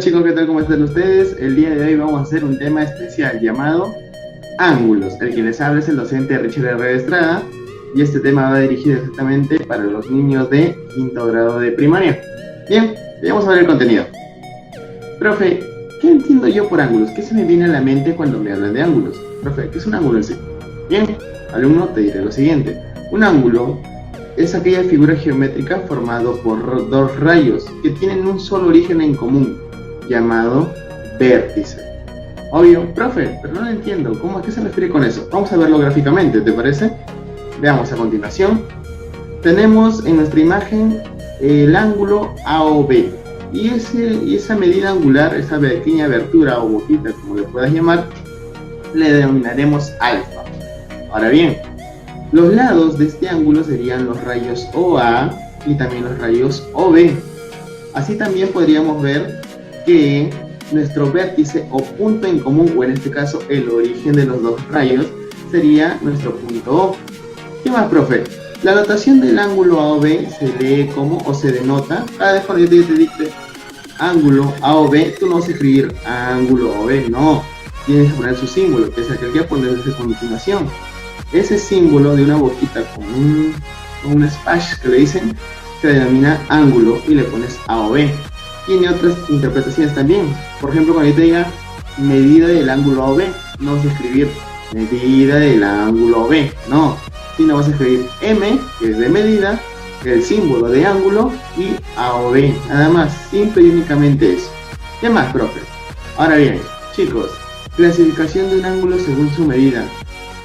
chicos, ¿qué tal? ¿Cómo están ustedes? El día de hoy vamos a hacer un tema especial llamado ángulos. El que les habla es el docente Richard R. Estrada y este tema va dirigido exactamente para los niños de quinto grado de primaria. Bien, vamos a ver el contenido. Profe, ¿qué entiendo yo por ángulos? ¿Qué se me viene a la mente cuando me hablan de ángulos? Profe, ¿qué es un ángulo en sí? Bien, alumno, te diré lo siguiente. Un ángulo es aquella figura geométrica formada por dos rayos que tienen un solo origen en común, llamado vértice. Obvio, profe, pero no lo entiendo. ¿A qué se refiere con eso? Vamos a verlo gráficamente, ¿te parece? Veamos a continuación. Tenemos en nuestra imagen el ángulo AOB y esa medida angular, esa pequeña abertura o boquita, como le puedas llamar, le denominaremos alfa. Ahora bien, los lados de este ángulo serían los rayos OA y también los rayos OB. Así también podríamos ver que nuestro vértice o punto en común, o en este caso el origen de los dos rayos, sería nuestro punto O. ¿Qué más, profe? La notación del ángulo AOB se lee como, o se denota, cada vez cuando yo te dicte ángulo AOB, tú no vas a escribir ángulo AOB, no. Tienes que poner su símbolo, que es aquel que pones a continuación. Ese símbolo de una boquita con un splash que le dicen, se denomina ángulo y le pones AOB. Tiene otras interpretaciones también. Por ejemplo, cuando yo te diga medida del ángulo AOB, no vas a escribir medida del ángulo AOB, no, sino vas a escribir M, que es de medida, el símbolo de ángulo y AOB, nada más, simple y únicamente eso. ¿Qué más, profe? Ahora bien, chicos, clasificación de un ángulo según su medida.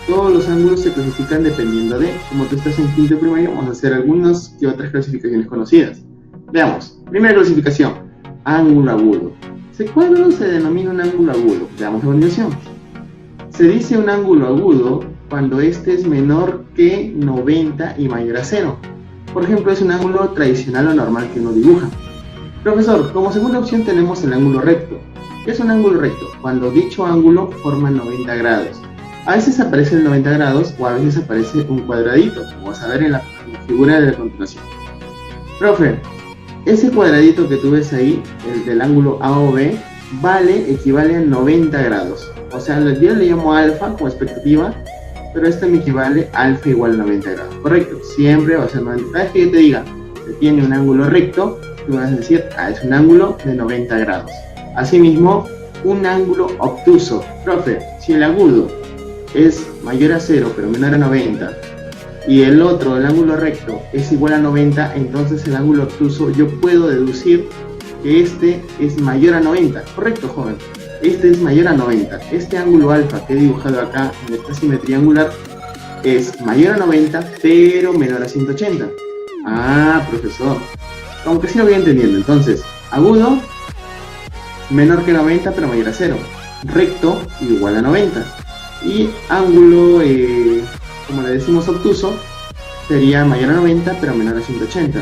Todos los ángulos se clasifican dependiendo de, como tú estás en quinto primario, vamos a hacer algunas y otras clasificaciones conocidas. Veamos, primera clasificación, ángulo agudo. ¿Cuándo se denomina un ángulo agudo? Veamos a continuación. Se dice un ángulo agudo cuando este es menor que 90 y mayor a 0. Por ejemplo, es un ángulo tradicional o normal que uno dibuja. Profesor, como segunda opción tenemos el ángulo recto. ¿Qué es un ángulo recto? Cuando dicho ángulo forma 90 grados. A veces aparece el 90 grados o a veces aparece un cuadradito, como vas a ver en la figura de la continuación. Profe, ese cuadradito que tú ves ahí, el del ángulo AOB, equivale a 90 grados. O sea, yo le llamo alfa como expectativa, pero este me equivale a alfa igual a 90 grados. Correcto, siempre va a ser 90. Cada vez que yo te diga que tiene un ángulo recto, tú vas a decir, es un ángulo de 90 grados. Asimismo, un ángulo obtuso. Profe, si el agudo es mayor a 0 pero menor a 90 y el otro, el ángulo recto, es igual a 90, entonces el ángulo obtuso yo puedo deducir que este es mayor a 90. Correcto, joven, este es mayor a 90. Este ángulo alfa que he dibujado acá en esta simetría angular es mayor a 90 pero menor a 180. Profesor, aunque sí lo voy entendiendo. Entonces, agudo menor que 90 pero mayor a 0, recto igual a 90. Y ángulo, como le decimos obtuso, sería mayor a 90 pero menor a 180.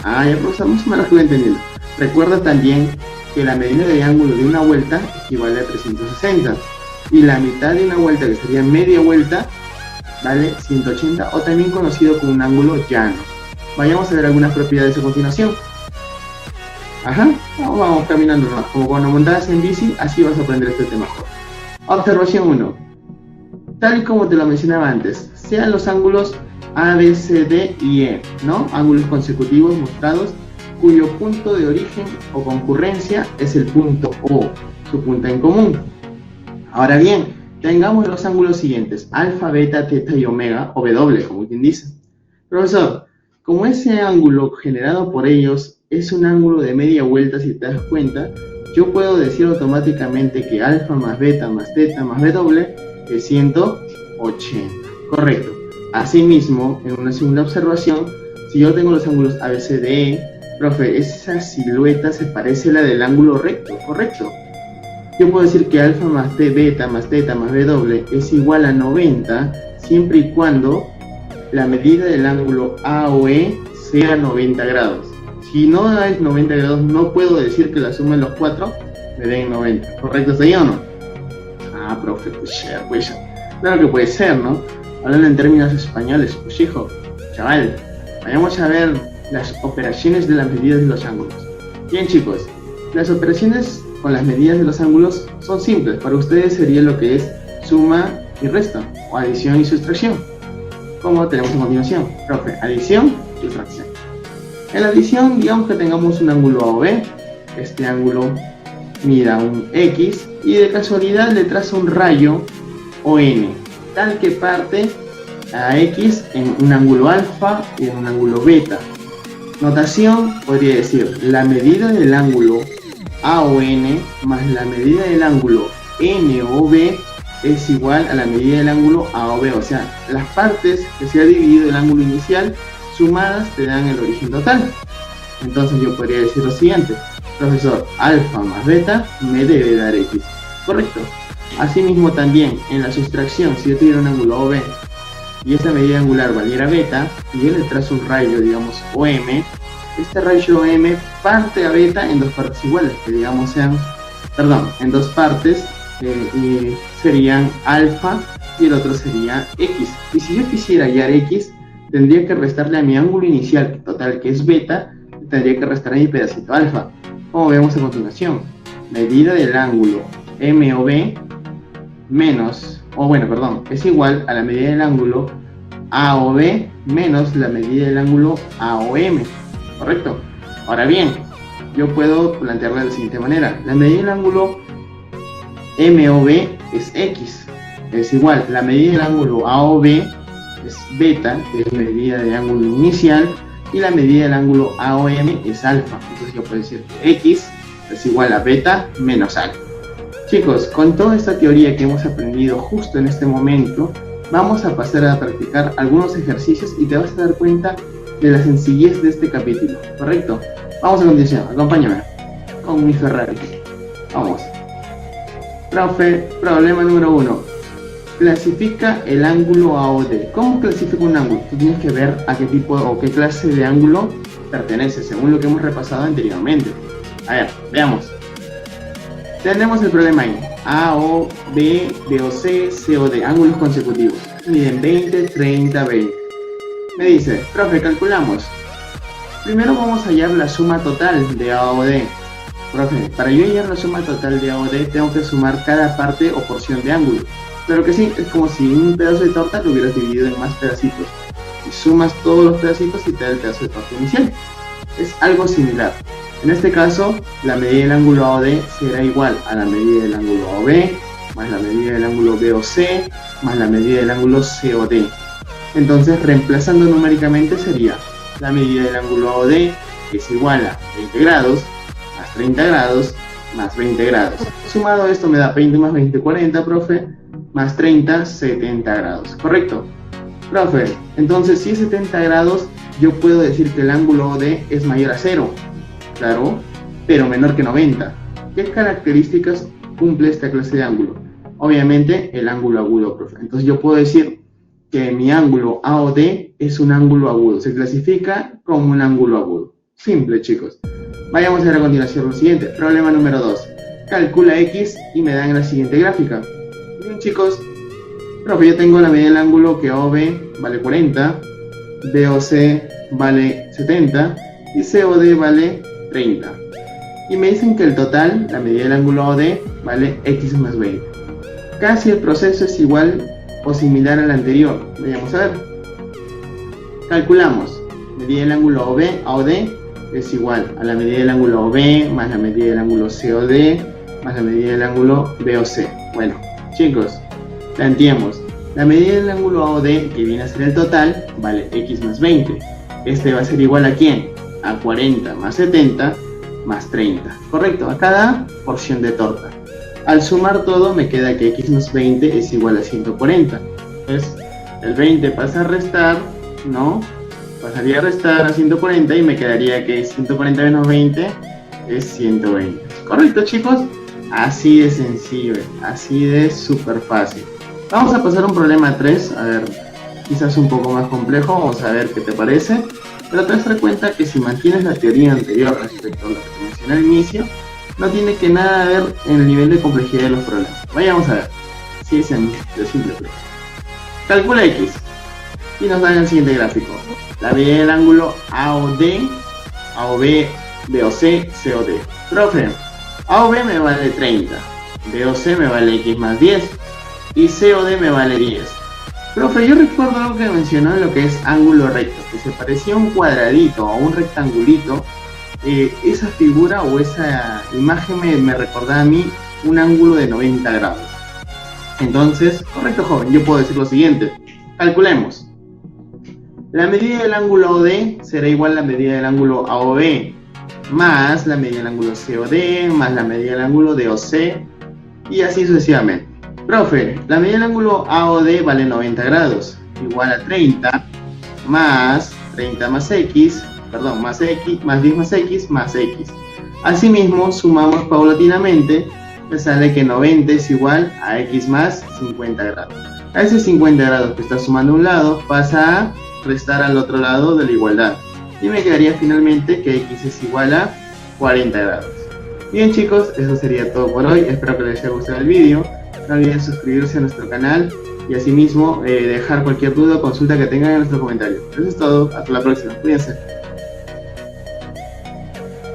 Ya, profesor, más o menos lo voy entendiendo. Recuerda también que la medida de ángulo de una vuelta equivale a 360 y la mitad de una vuelta, que sería media vuelta, vale 180, o también conocido como un ángulo llano. Vayamos a ver algunas propiedades a continuación. Vamos caminando más, como cuando montabas en bici, así vas a aprender este tema. Observación 1. Tal y como te lo mencionaba antes, sean los ángulos A, B, C, D y E, ¿no? Ángulos consecutivos mostrados cuyo punto de origen o concurrencia es el punto O, su punta en común. Ahora bien, tengamos los ángulos siguientes, alfa, beta, teta y omega, o W, como quien dice. Profesor, como ese ángulo generado por ellos es un ángulo de media vuelta, si te das cuenta, yo puedo decir automáticamente que alfa más beta más teta más W es 180. Correcto. Asimismo, en una segunda observación, si yo tengo los ángulos ABCDE, profe, esa silueta se parece a la del ángulo recto, ¿correcto? Yo puedo decir que alfa más t, beta más teta más W es igual a 90, siempre y cuando la medida del ángulo AOE sea 90 grados. Si no es 90 grados, no puedo decir que la suma de los cuatro me den 90. ¿Correcto está ahí o no? Profe, pues claro que puede ser, ¿no? Hablando en términos españoles, pues hijo, chaval, vayamos a ver las operaciones de las medidas de los ángulos. Bien, chicos, las operaciones con las medidas de los ángulos son simples. Para ustedes sería lo que es suma y resta, o adición y sustracción, como tenemos a continuación. Profe, adición y sustracción. En la adición, digamos que tengamos un ángulo AOB, este ángulo mida un X, y de casualidad le trazo un rayo ON, tal que parte a X en un ángulo alfa y en un ángulo beta. Notación, podría decir, la medida del ángulo AON más la medida del ángulo NOB es igual a la medida del ángulo AOB, o sea, las partes que se ha dividido el ángulo inicial sumadas te dan el origen total. Entonces yo podría decir lo siguiente: profesor, alfa más beta me debe dar X, ¿correcto? Asimismo también en la sustracción, si yo tuviera un ángulo OB y esta medida angular valiera beta y yo le trazo un rayo, digamos OM, este rayo OM parte a beta en dos partes iguales, que digamos sean, en dos partes, y serían alfa y el otro sería X. Y si yo quisiera hallar X, tendría que restarle a mi ángulo inicial total, que es beta, y tendría que restar a mi pedacito alfa, como vemos a continuación. Medida del ángulo MOB menos, es igual a la medida del ángulo AOB menos la medida del ángulo AOM, ¿correcto? Ahora bien, yo puedo plantearla de la siguiente manera: la medida del ángulo MOB es X, es igual, la medida del ángulo AOB es beta, que es medida del ángulo inicial, y la medida del ángulo AOM es alfa. Entonces yo puedo decir que X es igual a beta menos alfa. Chicos, con toda esta teoría que hemos aprendido justo en este momento, vamos a pasar a practicar algunos ejercicios y te vas a dar cuenta de la sencillez de este capítulo, ¿correcto? Vamos a continuación, acompáñame con mi Ferrari. Vamos. Profe, problema número 1. Clasifica el ángulo AOD. ¿Cómo clasifica un ángulo? Tú tienes que ver a qué tipo o qué clase de ángulo pertenece, según lo que hemos repasado anteriormente. A ver, veamos. Tenemos el problema ahí: AO, B, BOC, COD, ángulos consecutivos. Miden 20, 30, 20. Me dice, profe, calculamos. Primero vamos a hallar la suma total de AOD. Profe, para yo hallar la suma total de AOD tengo que sumar cada parte o porción de ángulo. Pero que sí, es como si un pedazo de torta lo hubieras dividido en más pedacitos. Y sumas todos los pedacitos y te da el pedazo de torta inicial. Es algo similar. En este caso, la medida del ángulo AOD será igual a la medida del ángulo AOB, más la medida del ángulo BOC, más la medida del ángulo COD. Entonces, reemplazando numéricamente sería la medida del ángulo AOD es igual a 20 grados, más 30 grados, más 20 grados. Sumado esto me da 20 más 20, 40, profe, más 30, 70 grados, ¿correcto? Profe, entonces si es 70 grados, yo puedo decir que el ángulo OD es mayor a 0. Claro, pero menor que 90. ¿Qué características cumple esta clase de ángulo? Obviamente el ángulo agudo, profe. Entonces yo puedo decir que mi ángulo AOD es un ángulo agudo. Se clasifica como un ángulo agudo. Simple, chicos. Vayamos a ver a continuación lo siguiente. Problema número 2. Calcula X y me dan la siguiente gráfica. Bien, chicos. Profe, yo tengo la medida del ángulo que AOB vale 40, BOC vale 70 y COD vale 30. Y me dicen que el total, la medida del ángulo AOD, vale X más 20. Casi el proceso es igual o similar al anterior. Vamos a ver. Calculamos. Medida del ángulo AOD es igual a la medida del ángulo AOB más la medida del ángulo COD más la medida del ángulo BOC. Bueno, chicos, planteemos. La medida del ángulo AOD, que viene a ser el total, vale X más 20. Este va a ser igual a ¿quién? A 40 más 70 más 30. Correcto, a cada porción de torta. Al sumar todo me queda que X más 20 es igual a 140. Entonces, el 20 pasa a restar, ¿no? Pasaría a restar a 140 y me quedaría que 140 menos 20 es 120. ¿Correcto, chicos? Así de sencillo, así de súper fácil. Vamos a pasar a un problema 3, a ver, quizás un poco más complejo, vamos a ver qué te parece. Pero te vas a dar cuenta que si mantienes la teoría anterior respecto a lo que te mencioné al inicio, no tiene que nada ver en el nivel de complejidad de los problemas. Vayamos a ver. Sí, es simple. Calcula X y nos dan el siguiente gráfico. La medida del ángulo AOD, AOB, BOC, COD. Profe, AOB me vale 30, BOC me vale X más 10 y COD me vale 10. Profe, yo recuerdo algo que mencionó en lo que es ángulo recto, que se parecía a un cuadradito o un rectangulito. Esa figura o esa imagen me recordaba a mí un ángulo de 90 grados. Entonces, correcto joven, yo puedo decir lo siguiente. Calculemos. La medida del ángulo OD será igual a la medida del ángulo AOB, más la medida del ángulo COD, más la medida del ángulo DOC, y así sucesivamente. Profe, la medida del ángulo AOD vale 90 grados, igual a 30, más 30 más X, perdón, más X, más 10 más X, más X. Asimismo, sumamos paulatinamente, me sale que 90 es igual a X más 50 grados. A ese 50 grados que está sumando a un lado, pasa a restar al otro lado de la igualdad. Y me quedaría finalmente que X es igual a 40 grados. Bien chicos, eso sería todo por hoy. Espero que les haya gustado el vídeo. No olviden suscribirse a nuestro canal y asimismo dejar cualquier duda o consulta que tengan en nuestros comentarios. Eso es todo. Hasta la próxima. Cuídense.